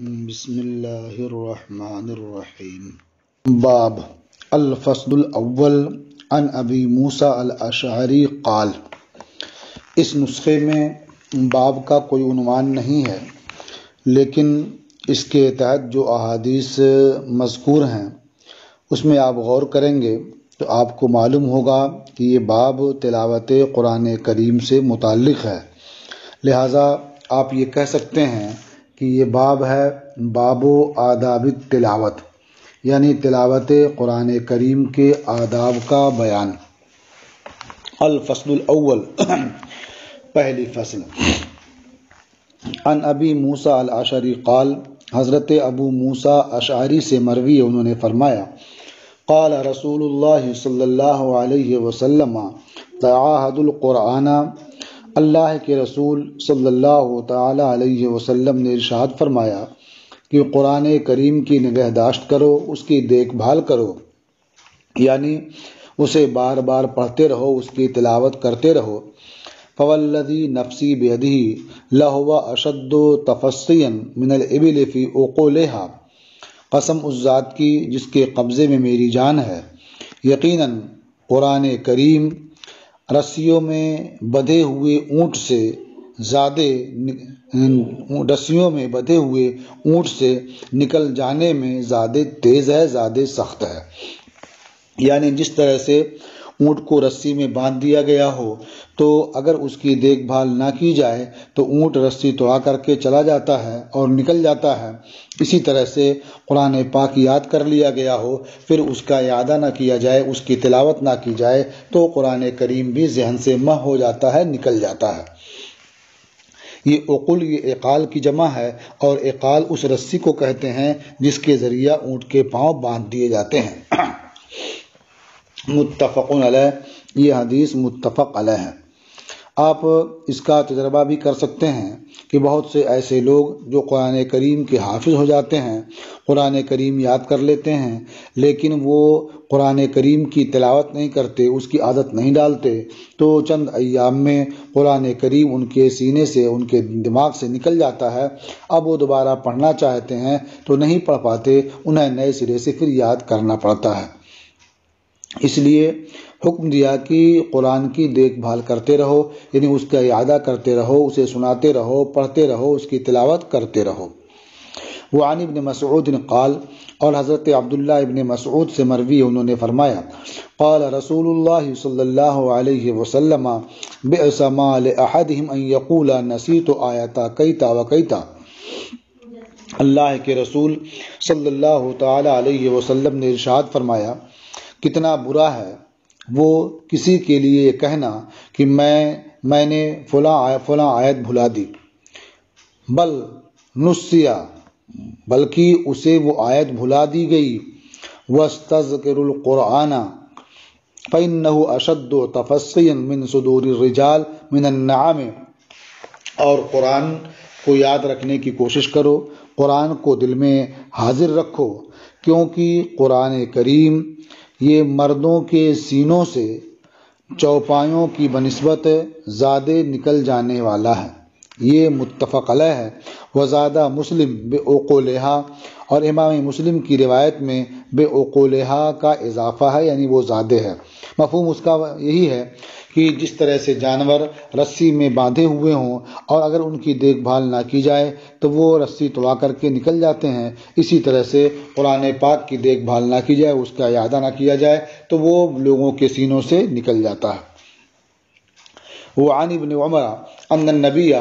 بسم اللہ الرحمن الرحیم۔ باب الفصل الاول عن ابی موسیٰ الاشعری قال۔ اس نسخے میں باب کا کوئی عنوان نہیں ہے، لیکن اس کے تحت جو احادیث مذکور ہیں اس میں آپ غور کریں گے تو آپ کو معلوم ہوگا کہ یہ باب تلاوت قرآن کریم سے متعلق ہے، لہٰذا آپ یہ کہہ سکتے ہیں کہ یہ باب ہے باب و آداب تلاوت، یعنی تلاوت قرآن کریم کے آداب کا بیان۔ الفصل الاول پہلی فصل۔ عن ابی موسیٰ الاشعری قال، حضرت ابو موسیٰ اشعری سے مروی ہے، انہوں نے فرمایا قال رسول اللہ صلی اللہ علیہ وسلم تعاہد القرآن، اللہ کے رسول صلی اللہ تعالی علیہ وسلم نے ارشاد فرمایا کہ قرآن کریم کی نگہداشت کرو، اس کی دیکھ بھال کرو، یعنی اسے بار بار پڑھتے رہو، اس کی تلاوت کرتے رہو۔ فوالذی نفسی بیدہ لہو اشد تفصیا من الابل فی عقولہا، قسم اس ذات کی جس کے قبضے میں میری جان ہے، یقیناً قرآن کریم رسیوں میں بدھے ہوئے اونٹ سے نکل جانے میں زیادہ تیز ہے، زیادہ سخت ہے۔ یعنی جس طرح سے اونٹ کو رسی میں باندھ دیا گیا ہو تو اگر اس کی دیکھ بھال نہ کی جائے تو اونٹ رسی توڑا کر کے چلا جاتا ہے اور نکل جاتا ہے، اسی طرح سے قرآن پاک یاد کر لیا گیا ہو پھر اس کا اعادہ نہ کیا جائے، اس کی تلاوت نہ کی جائے تو قرآن کریم بھی ذہن سے محو ہو جاتا ہے، نکل جاتا ہے۔ یہ عقل، یہ اقال کی جمع ہے، اور اقال اس رسی کو کہتے ہیں جس کے ذریعہ اونٹ کے پاؤں باندھ دیے جاتے ہیں۔ متفق علیہ، یہ حدیث متفق علیہ ہے۔ آپ اس کا تجربہ بھی کر سکتے ہیں کہ بہت سے ایسے لوگ جو قرآن کریم کے حافظ ہو جاتے ہیں، قرآن کریم یاد کر لیتے ہیں، لیکن وہ قرآن کریم کی تلاوت نہیں کرتے، اس کی عادت نہیں ڈالتے، تو چند ایام میں قرآن کریم ان کے سینے سے، ان کے دماغ سے نکل جاتا ہے۔ اب وہ دوبارہ پڑھنا چاہتے ہیں تو نہیں پڑھ پاتے، انہیں نئے سرے سے پھر یاد کرنا پڑتا ہے۔ اس لیے حکم دیا کہ قرآن کی دیکھ بھال کرتے رہو، یعنی اس کا اعادہ کرتے رہو، اسے سناتے رہو، پڑھتے رہو، اس کی تلاوت کرتے رہو۔ وعن ابن مسعود قال، اور حضرت عبداللہ ابن مسعود سے مروی انہوں نے فرمایا قال رسول اللہ صلی اللہ علیہ وسلم بئس ما لأحدہم ان یقول نسیت آیتا کیتا و کیتا، اللہ کے رسول صلی اللہ تعالی علیہ وسلم نے ارشاد فرمایا کتنا برا ہے وہ کسی کے لیے یہ کہنا کہ میں نے فلاں آیت بھلا دی، بل نسیا، بلکہ اسے وہ آیت بھلا دی گئی، وَاسْتَذْكِرُ الْقُرْآنَ فَإِنَّهُ أَشَدُّ تَفَصِّيًا مِنْ صُدُورِ الرِّجَالِ مِنَ النَّعَمِ، اور قرآن کو یاد رکھنے کی کوشش کرو، قرآن کو دل میں حاضر رکھو، کیونکہ قرآن کریم یہ مردوں کے سینوں سے چوپایوں کی بنسبت زیادہ نکل جانے والا ہے۔ یہ متفق علیہ ہے۔ وزادہ مسلم بے عقولہا، اور امام مسلم کی روایت میں بے عقولہا کا اضافہ ہے، یعنی وہ زیادہ ہے۔ مفہوم اس کا یہی ہے کہ جس طرح سے جانور رسی میں باندھے ہوئے ہوں اور اگر ان کی دیکھ بھال نہ کی جائے تو وہ رسی توڑا کر کے نکل جاتے ہیں، اسی طرح سے قرآن پاک کی دیکھ بھال نہ کی جائے، اس کا اعادہ نہ کیا جائے تو وہ لوگوں کے سینوں سے نکل جاتا ہے۔ وعن ابن عمر ان النبی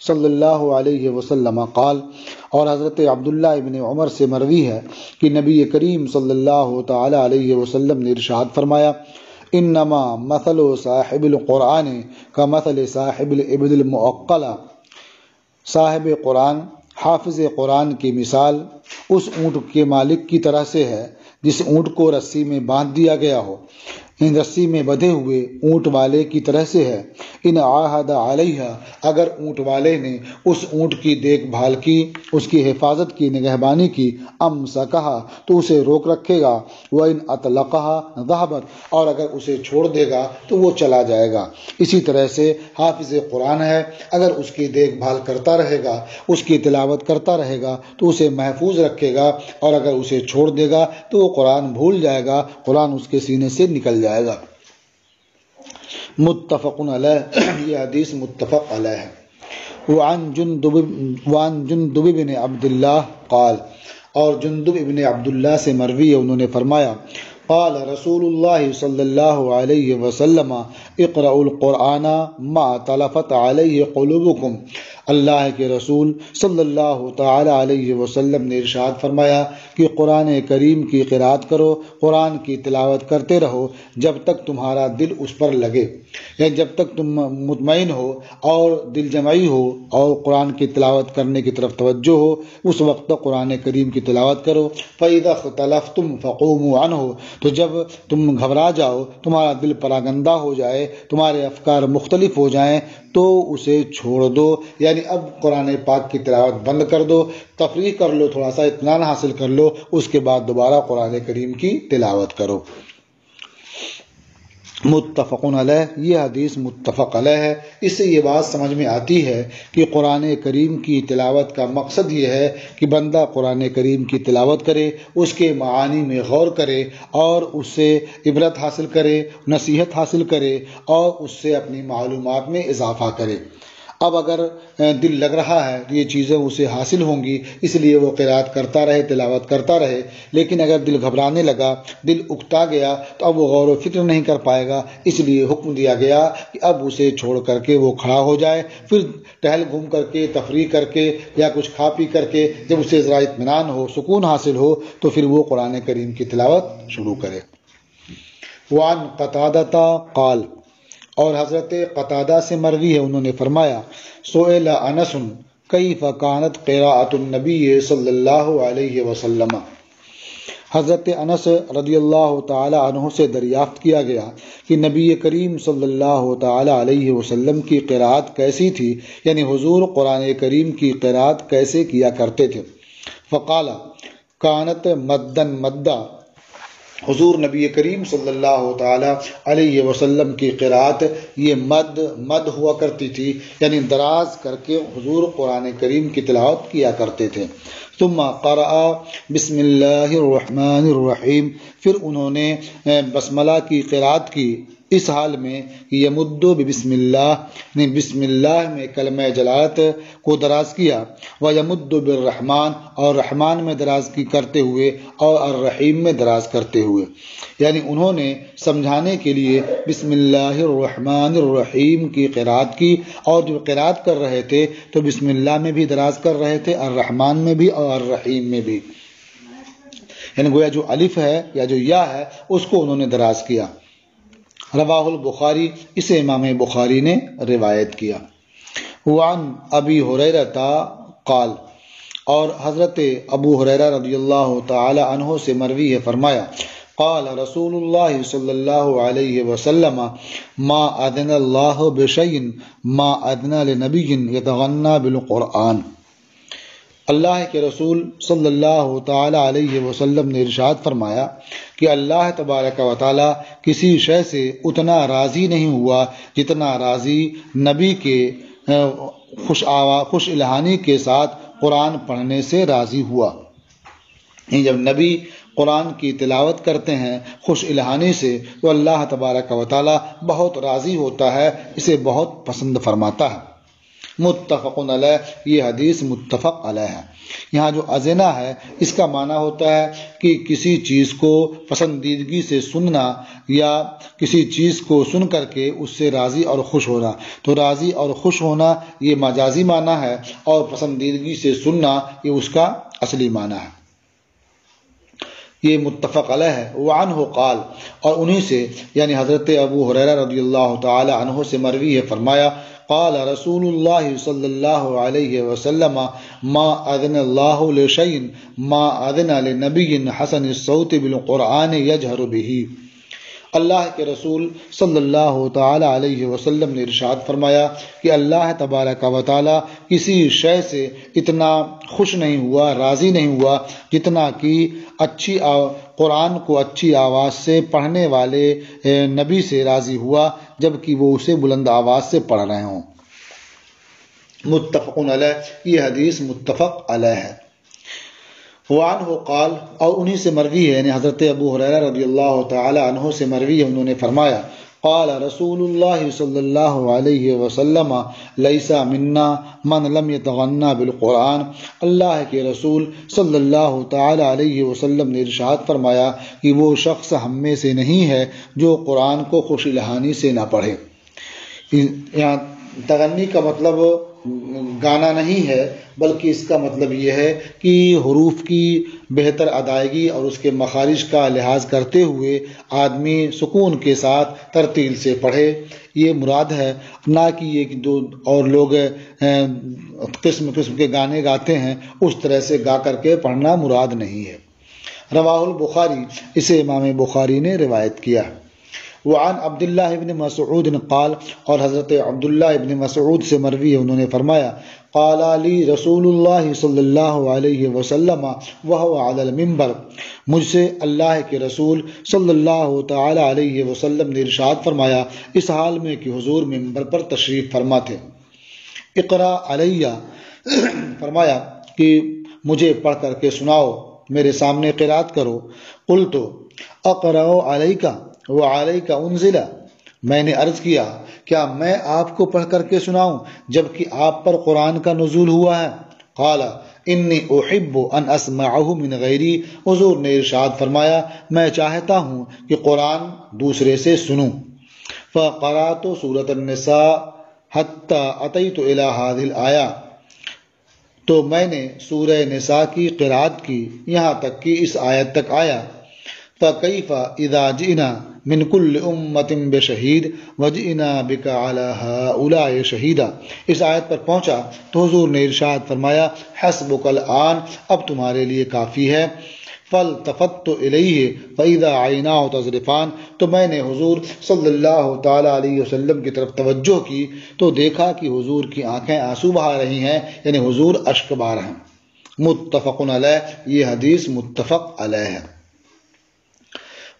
صلی اللہ علیہ وسلم قال، اور حضرت عبداللہ ابن عمر سے مروی ہے کہ نبی کریم صلی اللہ تعالی علیہ وسلم نے ارشاد فرمایا انما مثل صاحب القرآن کمثل صاحب الابل المعقلہ، صاحب قرآن، حافظ قرآن کی مثال اس اونٹ کے مالک کی طرح سے ہے جس اونٹ کو رسی میں باندھ دیا گیا ہو، ان رسی میں بدھے ہوئے اونٹ والے کی طرح سے ہے۔ ان عاہد علیہ، اگر اونٹ والے نے اس اونٹ کی دیکھ بھال کی، اس کی حفاظت کی، نگہبانی کی، امسکہا تو اسے روک رکھے گا، وَإِنْ أَطْلَقَهَا ذَهَبَتْ اور اگر اسے چھوڑ دے گا تو وہ چلا جائے گا۔ اسی طرح سے حافظ قرآن ہے، اگر اس کی دیکھ بھال کرتا رہے گا، اس کی تلاوت کرتا رہے گا تو اسے محفوظ رکھے گا، اور اگر اسے چھوڑ دے گا تو وہ قرآن بھول جائے گا، قرآن اس کے سینے سے نکل جائے گا۔ متفق علیہ، یہ حدیث متفق علیہ ہے۔ وعن جندب بن عبداللہ قال، اور جندب ابن عبداللہ سے مروی ہے، انہوں نے فرمایا قال رسول اللہ صلی اللہ علیہ وسلم اقرأوا القرآن ما تلفت علیہ قلوبکم، اللہ کے رسول صلی اللہ تعالی علیہ وسلم نے ارشاد فرمایا کہ قرآن کریم کی قرأت کرو، قرآن کی تلاوت کرتے رہو جب تک تمہارا دل اس پر لگے، یعنی جب تک تم مطمئن ہو اور دل جمعی ہو اور قرآن کی تلاوت کرنے کی طرف توجہ ہو، اس وقت تک قرآن کریم کی تلاوت کرو۔ فَإِذَا اخْتَلَفْتُمْ فَقُومُوا عَنْهُ، تو جب تم گھبرا جاؤ، تمہارا دل پراگندہ ہو جائے، تمہارے افکار مختلف ہو جائیں تو اسے چھوڑ دو، یعنی اب قرآن پاک کی تلاوت بند کر دو، تفریح کر لو، تھوڑا سا اطمینان حاصل کر لو، اس کے بعد دوبارہ قرآن کریم کی تلاوت کرو۔ متفق علیہ، یہ حدیث متفق علیہ ہے۔ اس سے یہ بات سمجھ میں آتی ہے کہ قرآن کریم کی تلاوت کا مقصد یہ ہے کہ بندہ قرآن کریم کی تلاوت کرے، اس کے معانی میں غور کرے اور اس سے عبرت حاصل کرے، نصیحت حاصل کرے اور اس سے اپنی معلومات میں اضافہ کرے۔ اب اگر دل لگ رہا ہے تو یہ چیزیں اسے حاصل ہوں گی، اس لیے وہ قرأت کرتا رہے، تلاوت کرتا رہے، لیکن اگر دل گھبرانے لگا، دل اکتا گیا تو اب وہ غور و فکر نہیں کر پائے گا، اس لیے حکم دیا گیا کہ اب اسے چھوڑ کر کے وہ کھڑا ہو جائے، پھر ٹہل گھوم کر کے، تفریح کر کے یا کچھ کھا پی کر کے جب اسے ذرا اطمینان ہو، سکون حاصل ہو تو پھر وہ قرآن کریم کی تلاوت شروع کرے۔ وعن قتادہ قال، اور حضرت قتادہ سے مروی ہے، انہوں نے فرمایا سئل انس کیف کانت قراءۃ النبی صلی اللہ علیہ وسلم، حضرت انس رضی اللہ تعالی عنہ سے دریافت کیا گیا کہ نبی کریم صلی اللہ تعالی علیہ وسلم کی قراءت کیسی تھی، یعنی حضور قرآن کریم کی قراءت کیسے کیا کرتے تھے۔ فقال کانت مدن مدہ، حضور نبی کریم صلی اللہ تعالی علیہ وسلم کی قراءت یہ مد ہوا کرتی تھی، یعنی دراز کر کے حضور قرآن کریم کی تلاوت کیا کرتے تھے۔ ثم قرأ بسم اللہ الرحمن الرحیم، پھر انہوں نے بسملہ کی قراءت کی اس حال میں یمد بسم اللہ، نے بسم اللہ میں کلمہ جلالت کو دراز کیا، ویمد بالرحمن، اور رحمان میں دراز کی کرتے ہوئے اور الرحیم میں دراز کرتے ہوئے، یعنی انہوں نے سمجھانے کے لیے بسم اللہ الرحمن الرحیم کی قراءت کی، اور جو قراءت کر رہے تھے تو بسم اللہ میں بھی دراز کر رہے تھے، الرحمن میں بھی اور الرحیم میں بھی، یعنی گویا جو الف ہے یا جو یا ہے اس کو انہوں نے دراز کیا۔ رواہ البخاری، اسے امام بخاری نے روایت کیا۔ وعن ابی ہریرہ قال، اور حضرت ابو ہریرہ رضی اللہ تعالی عنہ سے مروی ہے، فرمایا قال رسول اللہ صلی اللہ علیہ وسلم ما اذن اللہ بشیء ما اذن لنبی یتغنى بالقرآن، اللہ کے رسول صلی اللہ تعالی علیہ وسلم نے ارشاد فرمایا کہ اللہ تبارک و تعالی کسی شے سے اتنا راضی نہیں ہوا جتنا راضی نبی کے خوش الہانی کے ساتھ قرآن پڑھنے سے راضی ہوا۔ جب نبی قرآن کی تلاوت کرتے ہیں خوش الہانی سے تو اللہ تبارک و تعالی بہت راضی ہوتا ہے، اسے بہت پسند فرماتا ہے۔ متفق علیہ، یہ حدیث متفق علیہ ہے۔ یہاں جو اذنا ہے اس کا معنی ہوتا ہے کہ کسی چیز کو پسندیدگی سے سننا یا کسی چیز کو سن کر کے اس سے راضی اور خوش ہونا، تو راضی اور خوش ہونا یہ مجازی معنی ہے، اور پسندیدگی سے سننا یہ اس کا اصلی معنی ہے۔ یہ متفق علیہ ہے۔ وعنہ قال، اور انہی سے یعنی حضرت ابو ہریرہ رضی اللہ تعالی عنہ سے مروی ہے، فرمایا قال رسول اللہ صلی اللہ علیہ وسلم ما اذن اللہ لشیء ما اذن لنبی حسن الصوت بالقرآن یجہر به، اللہ کے رسول صلی اللہ تعالی علیہ وسلم نے ارشاد فرمایا کہ اللہ تبارک و تعالی کسی شے سے اتنا خوش نہیں ہوا، راضی نہیں ہوا، جتنا کہ قرآن کو اچھی آواز سے پڑھنے والے نبی سے راضی ہوا جبکہ وہ اسے بلند آواز سے پڑھ رہے ہوں۔ متفق علیہ، یہ حدیث متفق علیہ ہے۔ وعنہ قال، اور انہی سے مروی ہے، یعنی حضرت ابو ہریرہ رضی اللہ تعالی عنہ سے مروی ہے، انہوں نے فرمایا قال رسول اللہ صلی اللہ علیہ وسلم لیس منا من لم یتغنى بالقرآن، اللہ کے رسول صلی اللہ تعالی علیہ وسلم نے ارشاد فرمایا کہ وہ شخص ہم میں سے نہیں ہے جو قرآن کو خوشی لہانی سے نہ پڑھے۔ یہاں تغنی کا مطلب گانا نہیں ہے، بلکہ اس کا مطلب یہ ہے کہ حروف کی بہتر ادائیگی اور اس کے مخارج کا لحاظ کرتے ہوئے آدمی سکون کے ساتھ ترتیل سے پڑھے، یہ مراد ہے، نہ کہ یہ کہ دو اور لوگ قسم قسم کے گانے گاتے ہیں اس طرح سے گا کر کے پڑھنا مراد نہیں ہے۔ رواہ البخاری، اسے امام بخاری نے روایت کیا۔ وعن عبداللہ ابن مسعود قال، اور حضرت عبداللہ ابن مسعود سے مروی ہے، انہوں نے فرمایا قال لی رسول اللہ صلی اللہ علیہ وسلم وهو علی المنبر، مجھ سے اللہ کے رسول صلی اللہ تعالی علیہ وسلم نے ارشاد فرمایا اس حال میں کہ حضور منبر پر تشریف فرما تھے، اقرا علیہ، فرمایا کہ مجھے پڑھ کر کے سناؤ، میرے سامنے قرات کرو۔ قلت اقرأ علیک وعلیک انزل، میں نے عرض کیا کیا میں آپ کو پڑھ کر کے سناؤں جبکہ آپ پر قرآن کا نزول ہوا ہے؟ قال انی احب ان اسمعه من غیری، حضور نے ارشاد فرمایا میں چاہتا ہوں کہ قرآن دوسرے سے سنوں۔ فقرأت سورۃ النساء حتی اتیت الی هذه الآیہ، تو میں نے سورہ نساء کی قرات کی یہاں تک کہ اس آیت تک آیا، فکیف اذا جئنا من کل امت بشہید وجئنا بک علی ہؤلاء شہیدا، اس آیت پر پہنچا تو حضور نے ارشاد فرمایا حسبک الآن، اب تمہارے لیے کافی ہے۔ فالتفت الیہ فاذا عیناہ تذرفان، تو میں نے حضور صلی اللہ تعالی علیہ وسلم کی طرف توجہ کی تو دیکھا کہ حضور کی آنکھیں آنسو بہا رہی ہیں، یعنی حضور اشک بہا رہے ہیں۔ متفق علیہ، یہ حدیث متفق علیہ ہے۔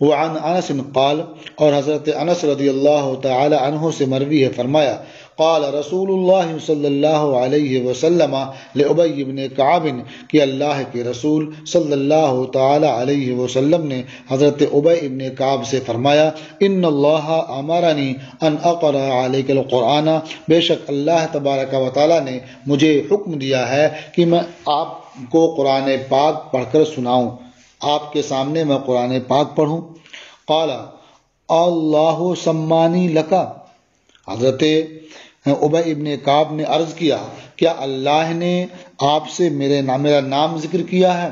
وعن انس قال، اور حضرت انس رضی اللہ تعالی عنہ سے مروی ہے، فرمایا قال رسول اللہ صلی اللہ علیہ وسلم لأبی بن کعب، کہ اللہ کے رسول صلی اللہ تعالی علیہ وسلم نے حضرت ابی بن کعب سے فرمایا ان اللہ امرنی ان اقرأ علیک القرآن، بے شک اللہ تبارک و تعالی نے مجھے حکم دیا ہے کہ میں آپ کو قرآن پاک پڑھ کر سناؤں، آپ کے سامنے میں قرآن پاک پڑھوں۔ قال اللہ سمانی لکا، حضرت ابی ابن کعب نے عرض کیا کیا اللہ نے آپ سے میرا نام ذکر کیا ہے؟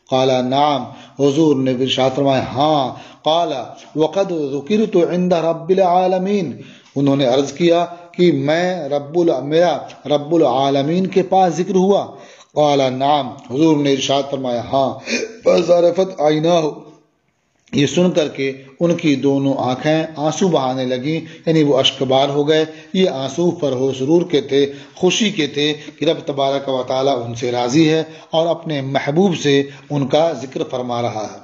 قال نعم، حضور نے ارشاد فرمایا ہاں۔ قال وقد ذکرت عند رب العالمین، انہوں نے عرض کیا کہ میرا رب العالمین کے پاس ذکر ہوا؟ قال نعم، حضور نے ارشاد فرمایا ہاں۔ فذرفت عیناہ، یہ سن کر کے ان کی دونوں آنکھیں آنسو بہانے لگیں، یعنی وہ اشکبار ہو گئے۔ یہ آنسو فرح و سرور کے تھے، خوشی کے تھے کہ رب تبارک و تعالی ان سے راضی ہے اور اپنے محبوب سے ان کا ذکر فرما رہا ہے۔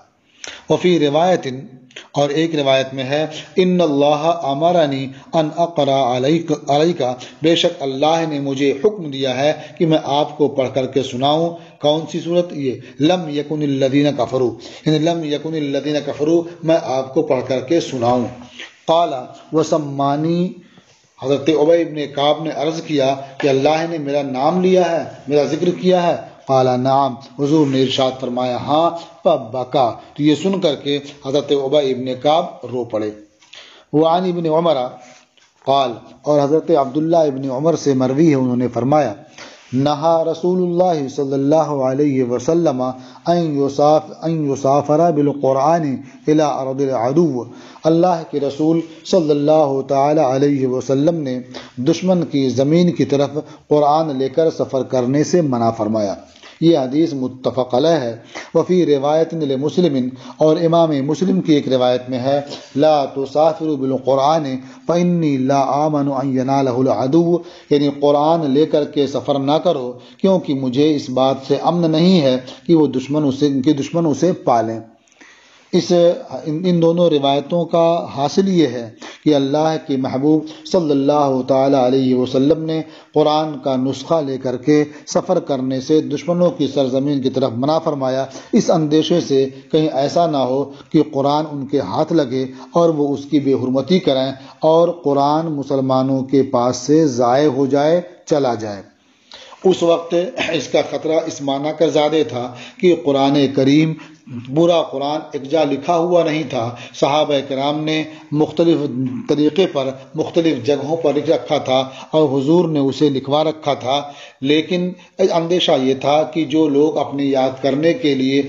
وفی روایت، اور ایک روایت میں ہے ان اللہ امرنی ان اقرأ علیک، بے شک اللہ نے مجھے حکم دیا ہے کہ میں آپ کو پڑھ کر کے سناؤں۔ کون سی صورت؟ یہ لم یکن الذین کفروا، یعنی لم یکن الذین کفروا، میں آپ کو پڑھ کر کے سناؤں۔ قال وسمانی، حضرت ابی بن کعب نے عرض کیا کہ اللہ نے میرا نام لیا ہے، میرا ذکر کیا ہے؟ قال نعم، حضور نے ارشاد فرمایا ہاں۔ فبکا، تو یہ سن کر کے حضرت ابی بن کعب رو پڑے۔ وعن ابن عمر قال، اور حضرت عبداللہ ابن عمر سے مروی ہے، انہوں نے فرمایا نہا رسول اللہ صلی اللہ علیہ وسلم ان یسافر بالقرآن الی ارض العدو، اللہ کے رسول صلی اللہ تعالی علیہ وسلم نے دشمن کی زمین کی طرف قرآن لے کر سفر کرنے سے منع فرمایا۔ یہ حدیث متفق علیہ ہے۔ وفی روایت لمسلم، اور امام مسلم کی ایک روایت میں ہے، لا تسافروا بالقرآن فإنی لا آمن ان ینالہ العدو، یعنی قرآن لے کر کے سفر نہ کرو کیونکہ مجھے اس بات سے امن نہیں ہے کہ وہ دشمن اسے پالیں۔ ان دونوں روایتوں کا حاصل یہ ہے کہ اللہ کے محبوب صلی اللہ تعالی علیہ وسلم نے قرآن کا نسخہ لے کر کے سفر کرنے سے دشمنوں کی سرزمین کی طرف منع فرمایا، اس اندیشے سے کہیں ایسا نہ ہو کہ قرآن ان کے ہاتھ لگے اور وہ اس کی بے حرمتی کریں اور قرآن مسلمانوں کے پاس سے ضائع ہو جائے، چلا جائے۔ اس وقت اس کا خطرہ اس معنی کا زیادہ تھا کہ قرآن کریم، پورا قرآن ایک جا لکھا ہوا نہیں تھا، صحابہ کرام نے مختلف طریقے پر مختلف جگہوں پر لکھ رکھا تھا اور حضور نے اسے لکھوا رکھا تھا، لیکن اندیشہ یہ تھا کہ جو لوگ اپنی یاد کرنے کے لیے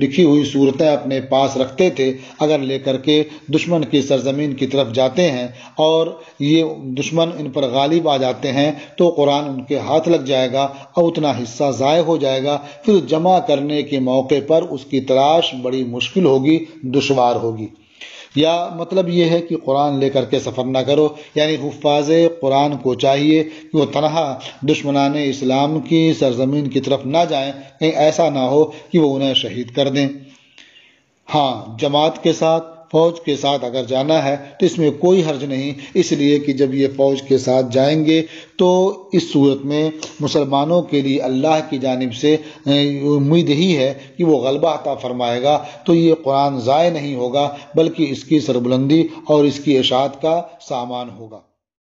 لکھی ہوئی صورتیں اپنے پاس رکھتے تھے، اگر لے کر کے دشمن کی سرزمین کی طرف جاتے ہیں اور یہ دشمن ان پر غالب آ جاتے ہیں تو قرآن ان کے ہاتھ لگ جائے گا اور اتنا حصہ ضائع ہو جائے گا، پھر جمع کرنے کے موقع پر اس کی تلاش بڑی مشکل ہوگی، دشوار ہوگی۔ یا مطلب یہ ہے کہ قرآن لے کر کے سفر نہ کرو، یعنی حفاظ قرآن کو چاہیے کہ وہ تنہا دشمنان اسلام کی سرزمین کی طرف نہ جائیں، کہیں ایسا نہ ہو کہ وہ انہیں شہید کر دیں۔ ہاں، جماعت کے ساتھ، فوج کے ساتھ اگر جانا ہے تو اس میں کوئی حرج نہیں، اس لیے کہ جب یہ فوج کے ساتھ جائیں گے تو اس صورت میں مسلمانوں کے لیے اللہ کی جانب سے امید ہی ہے کہ وہ غلبہ عطا فرمائے گا، تو یہ قرآن ضائع نہیں ہوگا بلکہ اس کی سربلندی اور اس کی اشاعت کا سامان ہوگا۔